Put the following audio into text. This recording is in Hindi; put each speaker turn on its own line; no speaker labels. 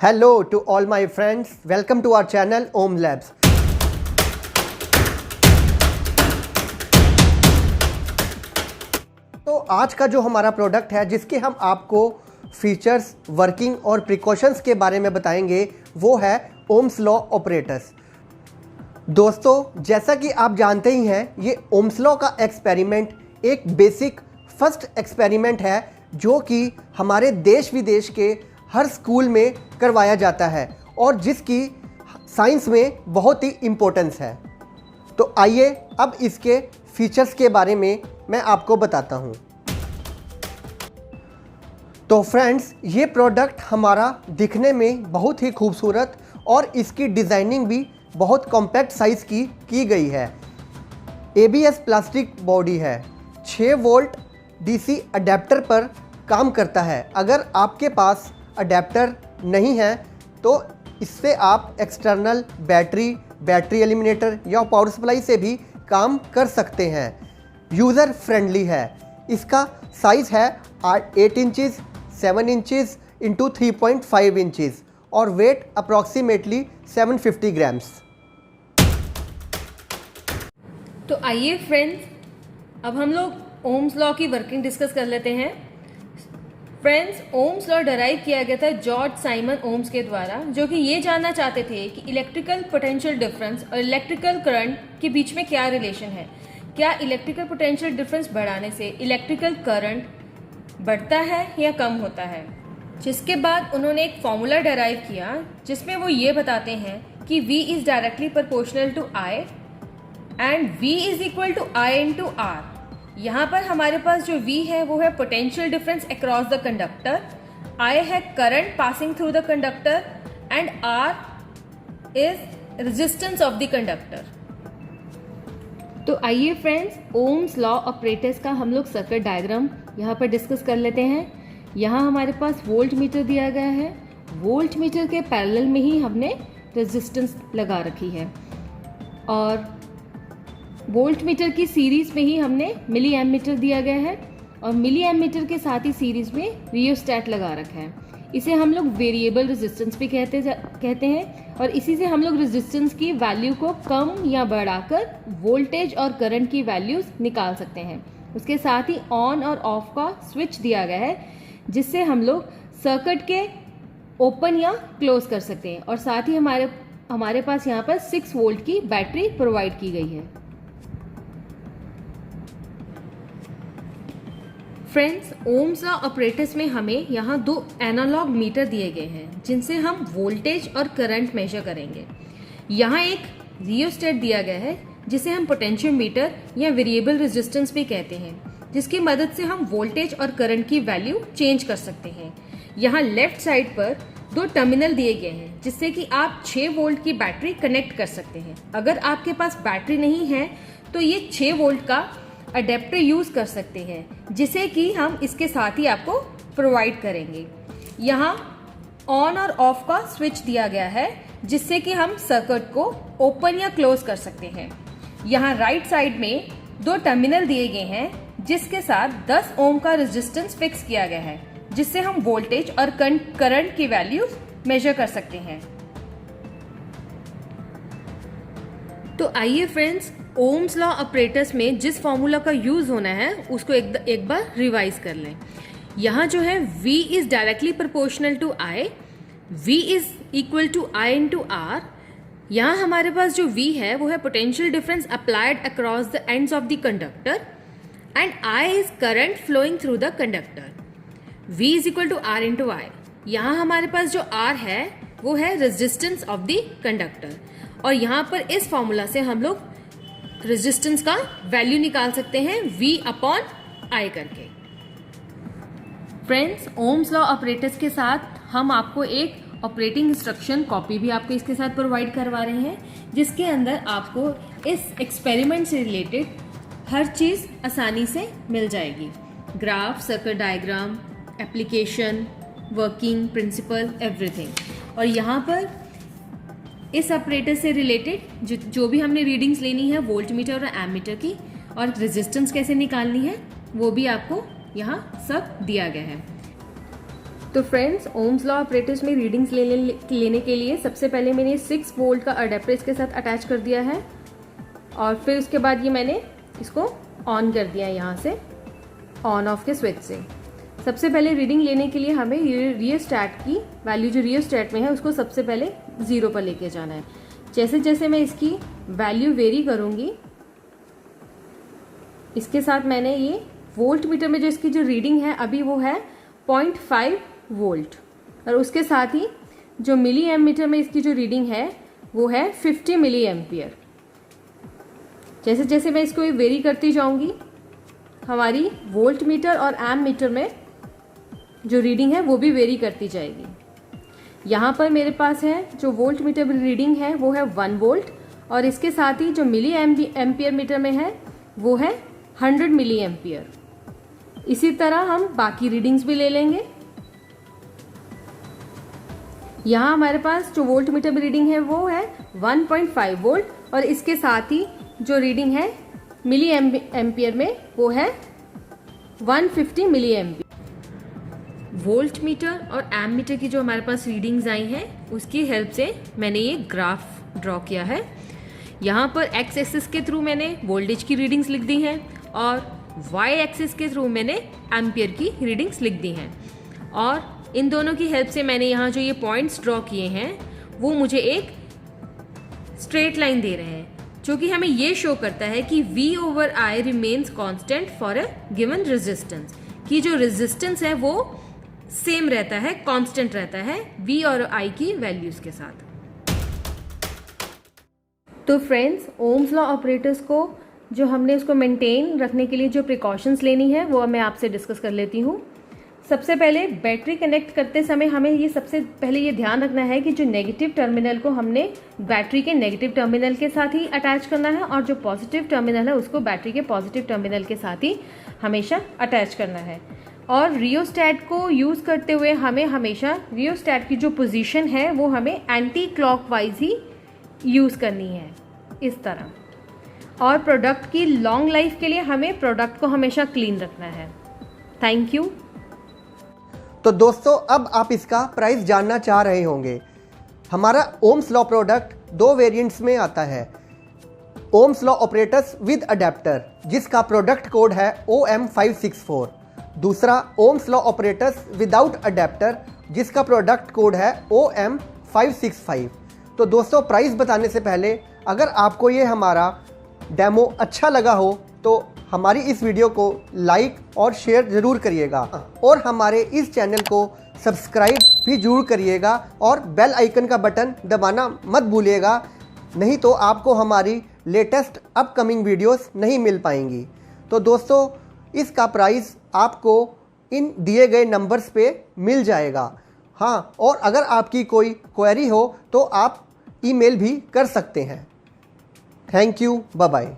Hello to all my friends. Welcome to our channel Om Labs. तो आज का जो हमारा प्रोडक्ट है जिसके हम आपको फीचर्स, वर्किंग और प्रिकॉशंस के बारे में बताएंगे वो है ओम्स लॉ ऑपरेटर्स। दोस्तों, जैसा कि आप जानते ही हैं, ये ओम्स लॉ का एक्सपेरिमेंट एक बेसिक फर्स्ट एक्सपेरिमेंट है जो कि हमारे देश विदेश के हर स्कूल में करवाया जाता है और जिसकी साइंस में बहुत ही इम्पोर्टेंस है। तो आइए अब इसके फीचर्स के बारे में मैं आपको बताता हूँ। तो फ्रेंड्स, ये प्रोडक्ट हमारा दिखने में बहुत ही खूबसूरत और इसकी डिज़ाइनिंग भी बहुत कॉम्पैक्ट साइज़ की गई है। ABS प्लास्टिक बॉडी है, 6 वोल्ट DC अडेप्टर पर काम करता है। अगर आपके पास अडेप्टर नहीं है तो इससे आप एक्सटर्नल बैटरी एलिमिनेटर या पावर सप्लाई से भी काम कर सकते हैं। यूज़र फ्रेंडली है। इसका साइज़ है 8 इंचज़, 7 इंचज़ इंटू 3.5 इंचज़ और वेट अप्रॉक्सीमेटली 750 ग्राम्स।
तो आइए फ्रेंड्स, अब हम लोग ओम्स लॉ की वर्किंग डिस्कस कर लेते हैं। फ्रेंड्स, ओम्स लॉ डराइव किया गया था जॉर्ज साइमन ओम्स के द्वारा, जो कि ये जानना चाहते थे कि इलेक्ट्रिकल पोटेंशियल डिफरेंस और इलेक्ट्रिकल करंट के बीच में क्या रिलेशन है। क्या इलेक्ट्रिकल पोटेंशियल डिफरेंस बढ़ाने से इलेक्ट्रिकल करंट बढ़ता है या कम होता है। जिसके बाद उन्होंने एक फॉर्मूला डराइव किया जिसमें वो ये बताते हैं कि V is directly proportional to I and V is equal to I into R। यहाँ पर हमारे पास जो V है वो है potential difference across the conductor, I है current passing through the conductor and R is resistance of the conductor. तो आइए फ्रेंड्स, ओम्स लॉ ऑपरेटर्स का हम लोग सर्किट डायग्राम यहाँ पर डिस्कस कर लेते हैं। यहाँ हमारे पास वोल्ट मीटर दिया गया है। वोल्ट मीटर के पैरेलल में ही हमने रेजिस्टेंस लगा रखी है और वोल्ट मीटर की सीरीज में ही हमने मिली एमीटर दिया गया है और मिली एमीटर के साथ ही सीरीज में रियोस्टैट लगा रखा है। इसे हम लोग वेरिएबल रेजिस्टेंस भी कहते हैं और इसी से हम लोग रेजिस्टेंस की वैल्यू को कम या बढ़ाकर वोल्टेज और करंट की वैल्यूज निकाल सकते हैं। उसके साथ ही ऑन और ऑफ का स्विच दिया गया है जिससे हम लोग सर्किट के ओपन या क्लोज कर सकते हैं और साथ ही हमारे पास यहाँ पर 6 वोल्ट की बैटरी प्रोवाइड की गई है। फ्रेंड्स, ओम्स लॉ ऑपरेटर्स में हमें यहाँ 2 एनालॉग मीटर दिए गए हैं जिनसे हम वोल्टेज और करंट मेजर करेंगे। यहाँ एक रियोस्टेट दिया गया है जिसे हम पोटेंशियल मीटर या वेरिएबल रेजिस्टेंस भी कहते हैं, जिसकी मदद से हम वोल्टेज और करंट की वैल्यू चेंज कर सकते हैं। यहाँ लेफ्ट साइड पर 2 टर्मिनल दिए गए हैं जिससे कि आप 6 वोल्ट की बैटरी कनेक्ट कर सकते हैं। अगर आपके पास बैटरी नहीं है तो ये 6 वोल्ट का अडेप्टर यूज कर सकते हैं जिसे कि हम इसके साथ ही आपको प्रोवाइड करेंगे। यहाँ ऑन और ऑफ का स्विच दिया गया है जिससे कि हम सर्किट को ओपन या क्लोज कर सकते हैं। यहाँ राइट साइड में 2 टर्मिनल दिए गए हैं जिसके साथ 10 ओम का रेजिस्टेंस फिक्स किया गया है जिससे हम वोल्टेज और करंट की वैल्यू मेजर कर सकते हैं। तो आइए फ्रेंड्स, ओम्स लॉ ऑपरेटर्स में जिस फॉर्मूला का यूज होना है उसको एक बार रिवाइज कर लें। यहाँ जो है V is directly proportional to I, V is equal to I into R। यहाँ हमारे पास जो V है वो है potential difference applied across the ends of the conductor and I is current flowing through the conductor. V is equal to R into I। यहाँ हमारे पास जो R है वो है रेजिस्टेंस ऑफ द कंडक्टर और यहाँ पर इस फॉर्मूला से हम लोग रेजिस्टेंस का वैल्यू निकाल सकते हैं V अपॉन I करके। फ्रेंड्स, ओम्स लॉ ऑपरेटर्स के साथ हम आपको एक ऑपरेटिंग इंस्ट्रक्शन कॉपी भी आपको इसके साथ प्रोवाइड करवा रहे हैं जिसके अंदर आपको इस एक्सपेरिमेंट से रिलेटेड हर चीज़ आसानी से मिल जाएगी। Graph, circuit diagram, application, working principle, everything. और यहाँ पर इस ऑपरेटर से रिलेटेड जो भी हमने रीडिंग्स लेनी है वोल्ट मीटर और एमीटर की और रेजिस्टेंस कैसे निकालनी है वो भी आपको यहाँ सब दिया गया है। तो फ्रेंड्स, ओम्स लॉ ऑपरेटर्स में रीडिंग्स लेने के लिए सबसे पहले मैंने 6 वोल्ट का अडेप्टर इसके साथ अटैच कर दिया है और फिर उसके बाद ये मैंने इसको ऑन कर दिया है यहाँ से ऑन ऑफ के स्विच से। सबसे पहले रीडिंग लेने के लिए हमें रियोस्टैट की वैल्यू जो रियोस्टैट में है उसको सबसे पहले 0 पर लेके जाना है। जैसे जैसे मैं इसकी वैल्यू वेरी करूँगी, इसके साथ मैंने ये वोल्ट मीटर में जो इसकी जो रीडिंग है अभी वो है 0.5 वोल्ट और उसके साथ ही जो मिली एमीटर में इसकी जो रीडिंग है वो है 50 मिली एम्पियर। जैसे जैसे मैं इसको वेरी करती जाऊंगी, हमारी वोल्ट मीटर और एम मीटर में जो रीडिंग है वो भी वेरी करती जाएगी। यहाँ पर मेरे पास है जो वोल्ट मीटर रीडिंग है वो है 1 वोल्ट और इसके साथ ही जो मिली एम्पियर मीटर में है वो है 100 मिली एम्पियर। इसी तरह हम बाकी रीडिंग्स भी ले लेंगे। यहाँ हमारे पास जो वोल्ट मीटर रीडिंग है वो है 1.5 वोल्ट और इसके साथ ही जो रीडिंग है मिली एम्पियर में वो है 150 मिली एम्पियर। वोल्ट मीटर और एम मीटर की जो हमारे पास रीडिंग्स आई हैं उसकी हेल्प से मैंने ये ग्राफ ड्रॉ किया है। यहाँ पर एक्स एक्सिस के थ्रू मैंने वोल्टेज की रीडिंग्स लिख दी हैं और वाई एक्सिस के थ्रू मैंने एम्पियर की रीडिंग्स लिख दी हैं और इन दोनों की हेल्प से मैंने यहाँ जो ये पॉइंट्स ड्रॉ किए हैं वो मुझे एक स्ट्रेट लाइन दे रहे हैं जो कि हमें ये शो करता है कि V/I remains constant for a given resistance, कि जो रेजिस्टेंस है वो सेम रहता है, कांस्टेंट रहता है V और I की वैल्यूज के साथ। तो फ्रेंड्स, ओम्स लॉ ऑपरेटर्स को जो हमने उसको मेंटेन रखने के लिए जो प्रिकॉशंस लेनी है वो मैं आपसे डिस्कस कर लेती हूँ। सबसे पहले बैटरी कनेक्ट करते समय हमें ये सबसे पहले ये ध्यान रखना है कि जो नेगेटिव टर्मिनल को हमने बैटरी के नेगेटिव टर्मिनल के साथ ही अटैच करना है और जो पॉजिटिव टर्मिनल है उसको बैटरी के पॉजिटिव टर्मिनल के साथ ही हमेशा अटैच करना है। और रियोस्टैट को यूज़ करते हुए हमें हमेशा रियोस्टैट की जो पोजीशन है वो हमें एंटी क्लॉकवाइज ही यूज़ करनी है, इस तरह। और प्रोडक्ट की लॉन्ग लाइफ के लिए हमें प्रोडक्ट को हमेशा क्लीन रखना है। Thank you.
तो दोस्तों, अब आप इसका प्राइस जानना चाह रहे होंगे। हमारा ओम्स लॉ प्रोडक्ट 2 वेरिएंट्स में आता है। Ohm's law operators with adapter जिसका प्रोडक्ट कोड है OM564। दूसरा Ohm's law operators without adapter जिसका प्रोडक्ट कोड है OM565। तो दोस्तों, प्राइस बताने से पहले अगर आपको ये हमारा डेमो अच्छा लगा हो तो हमारी इस वीडियो को लाइक और शेयर ज़रूर करिएगा और हमारे इस चैनल को सब्सक्राइब भी ज़रूर करिएगा और बेल आइकन का बटन दबाना मत भूलिएगा, नहीं तो आपको हमारी लेटेस्ट अपकमिंग वीडियोस नहीं मिल पाएंगी। तो दोस्तों, इसका प्राइस आपको इन दिए गए नंबर्स पे मिल जाएगा। हाँ, और अगर आपकी कोई क्वेरी हो तो आप ईमेल भी कर सकते हैं। Thank you, bye bye.